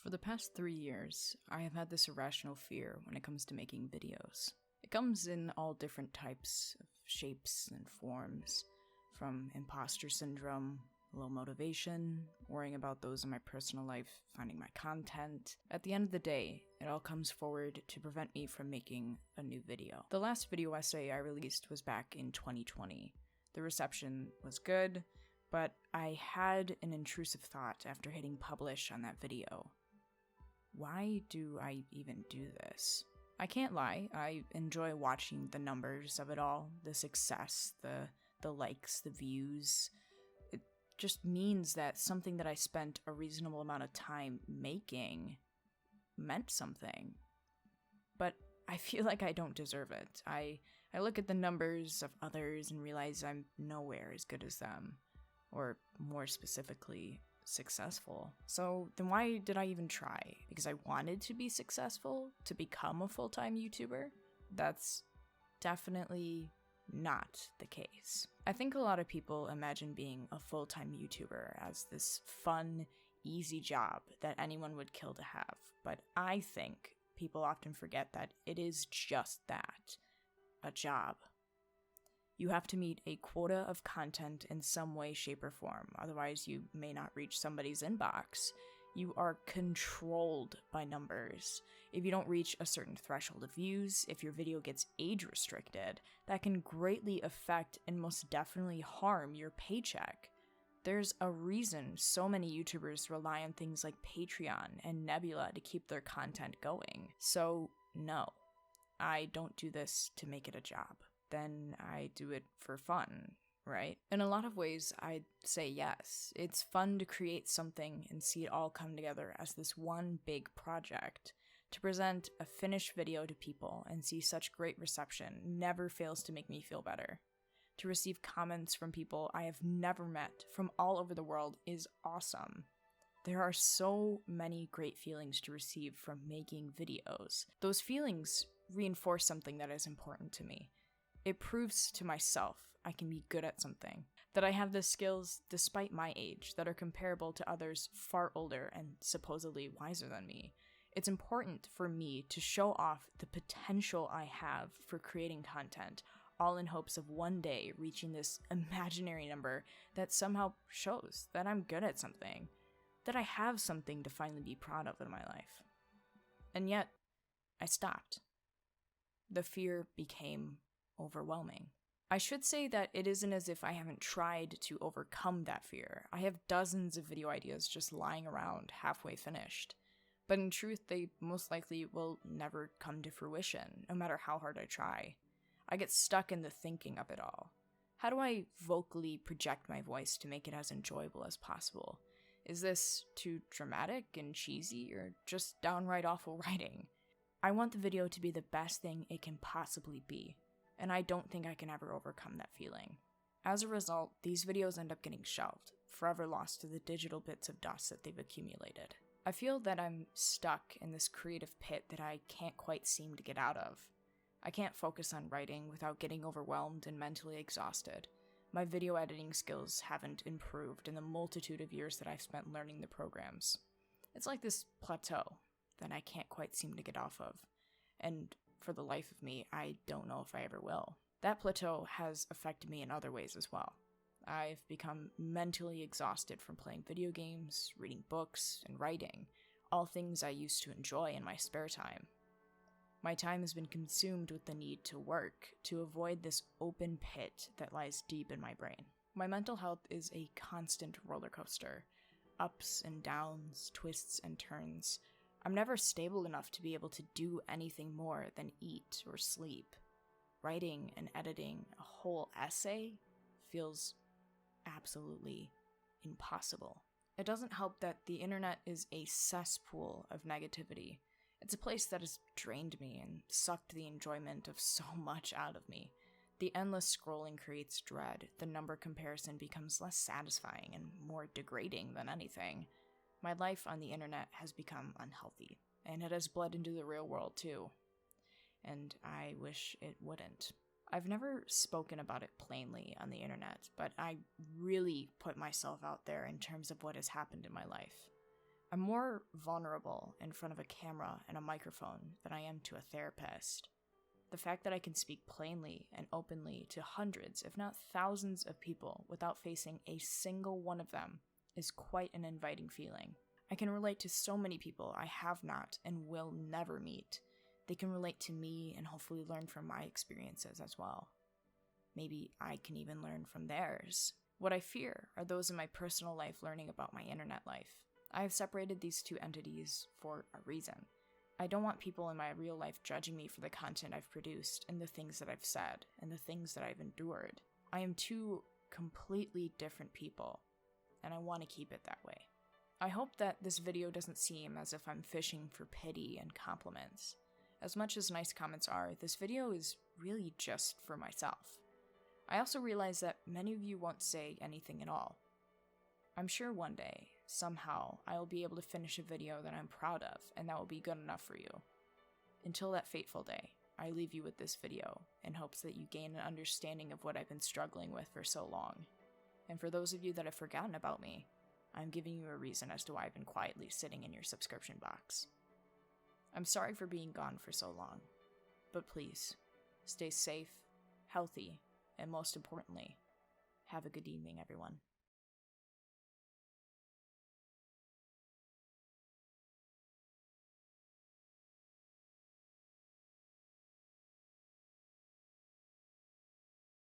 For the past 3 years, I have had this irrational fear when it comes to making videos. It comes in all different types of shapes and forms, from imposter syndrome, low motivation, worrying about those in my personal life finding my content. At the end of the day, it all comes forward to prevent me from making a new video. The last video essay I released was back in 2020. The reception was good, but I had an intrusive thought after hitting publish on that video. Why do I even do this? I can't lie, I enjoy watching the numbers of it all, the success, the likes, the views. It just means that something that I spent a reasonable amount of time making meant something. But I feel like I don't deserve it. I look at the numbers of others and realize I'm nowhere as good as them. Or more specifically, successful. So then why did I even try? Because I wanted to be successful? To become a full-time YouTuber? That's definitely not the case. I think a lot of people imagine being a full-time YouTuber as this fun, easy job that anyone would kill to have. But I think people often forget that it is just that. A job. You have to meet a quota of content in some way, shape, or form, otherwise you may not reach somebody's inbox. You are controlled by numbers. If you don't reach a certain threshold of views, if your video gets age restricted, that can greatly affect and most definitely harm your paycheck. There's a reason so many YouTubers rely on things like Patreon and Nebula to keep their content going. So no, I don't do this to make it a job. Then I do it for fun, right? In a lot of ways, I'd say yes. It's fun to create something and see it all come together as this one big project. To present a finished video to people and see such great reception never fails to make me feel better. To receive comments from people I have never met from all over the world is awesome. There are so many great feelings to receive from making videos. Those feelings reinforce something that is important to me. It proves to myself I can be good at something, that I have the skills despite my age that are comparable to others far older and supposedly wiser than me. It's important for me to show off the potential I have for creating content, all in hopes of one day reaching this imaginary number that somehow shows that I'm good at something, that I have something to finally be proud of in my life. And yet, I stopped. The fear became overwhelming. I should say that it isn't as if I haven't tried to overcome that fear. I have dozens of video ideas just lying around halfway finished. But in truth, they most likely will never come to fruition, no matter how hard I try. I get stuck in the thinking of it all. How do I vocally project my voice to make it as enjoyable as possible? Is this too dramatic and cheesy, or just downright awful writing? I want the video to be the best thing it can possibly be. And I don't think I can ever overcome that feeling. As a result, these videos end up getting shelved, forever lost to the digital bits of dust that they've accumulated. I feel that I'm stuck in this creative pit that I can't quite seem to get out of. I can't focus on writing without getting overwhelmed and mentally exhausted. My video editing skills haven't improved in the multitude of years that I've spent learning the programs. It's like this plateau that I can't quite seem to get off of. And for the life of me, I don't know if I ever will. That plateau has affected me in other ways as well. I've become mentally exhausted from playing video games, reading books, and writing, all things I used to enjoy in my spare time. My time has been consumed with the need to work, to avoid this open pit that lies deep in my brain. My mental health is a constant roller coaster. Ups and downs, twists and turns. I'm never stable enough to be able to do anything more than eat or sleep. Writing and editing a whole essay feels absolutely impossible. It doesn't help that the internet is a cesspool of negativity. It's a place that has drained me and sucked the enjoyment of so much out of me. The endless scrolling creates dread. The number comparison becomes less satisfying and more degrading than anything. My life on the internet has become unhealthy, and it has bled into the real world too. And I wish it wouldn't. I've never spoken about it plainly on the internet, but I really put myself out there in terms of what has happened in my life. I'm more vulnerable in front of a camera and a microphone than I am to a therapist. The fact that I can speak plainly and openly to hundreds, if not thousands of people without facing a single one of them is quite an inviting feeling. I can relate to so many people I have not and will never meet. They can relate to me and hopefully learn from my experiences as well. Maybe I can even learn from theirs. What I fear are those in my personal life learning about my internet life. I have separated these two entities for a reason. I don't want people in my real life judging me for the content I've produced and the things that I've said and the things that I've endured. I am two completely different people, and I want to keep it that way. I hope that this video doesn't seem as if I'm fishing for pity and compliments. As much as nice comments are, this video is really just for myself. I also realize that many of you won't say anything at all. I'm sure one day, somehow, I will be able to finish a video that I'm proud of, and that will be good enough for you. Until that fateful day, I leave you with this video in hopes that you gain an understanding of what I've been struggling with for so long. And for those of you that have forgotten about me, I'm giving you a reason as to why I've been quietly sitting in your subscription box. I'm sorry for being gone for so long, but please, stay safe, healthy, and most importantly, have a good evening, everyone.